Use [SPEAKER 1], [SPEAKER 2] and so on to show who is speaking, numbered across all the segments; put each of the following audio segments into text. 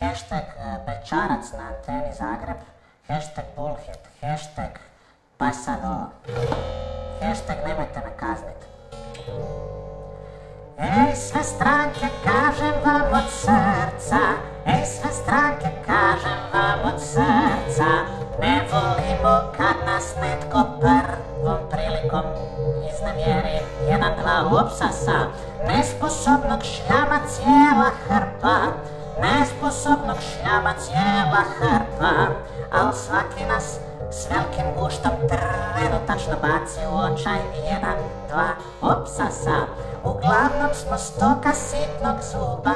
[SPEAKER 1] hashtag Bečarac na Teni Zagreb, hashtag Bullhit, hashtag pa sad ovo, hashtag nemojte me kaznit. Ej, sve stranke, kažem vam od srca, ej, sve stranke, kažem vam od srca, ne volimo kad nas netko prvom prilikom iznevjeri, jedan, dva, opsasa, nesposobnog šljama cijela hrpa, nesposobnog šljama cijela hrpa, al svaki nas s velikim guštom trenutačno baci u očaj, jedan, dva, opsasa. Uglavnom smo stoka sitnog zuba,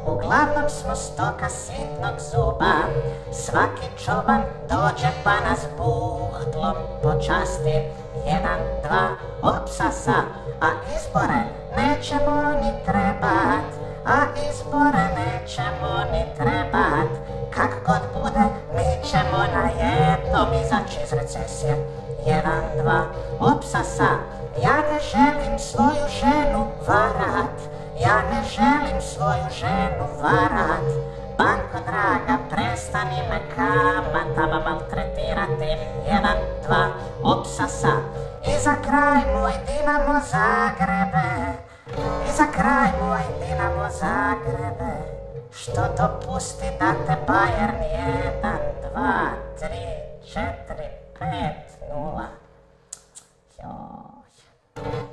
[SPEAKER 1] uglavnom smo stoka sitnog zuba, svaki čoban dođe pa nas buhtlom počasti, jedan, dva, opsasa, a izbore nećemo ni trebat, a izbore nećemo ni trebat, kak god bude mi ćemo na jednom izaći iz recesije, jedan, dva, opsasa. Ja ne želim svoju ženu varat, ja ne želim svoju ženu varat, banko draga prestani me kamatama maltretirati, jedan, dva, opsasa. I za kraj moj Dinamo Zagrebe, i za kraj moj Dinamo Zagrebe, što dopusti da te Bayern 1, 2, 3, 4, 5, 0. Joj.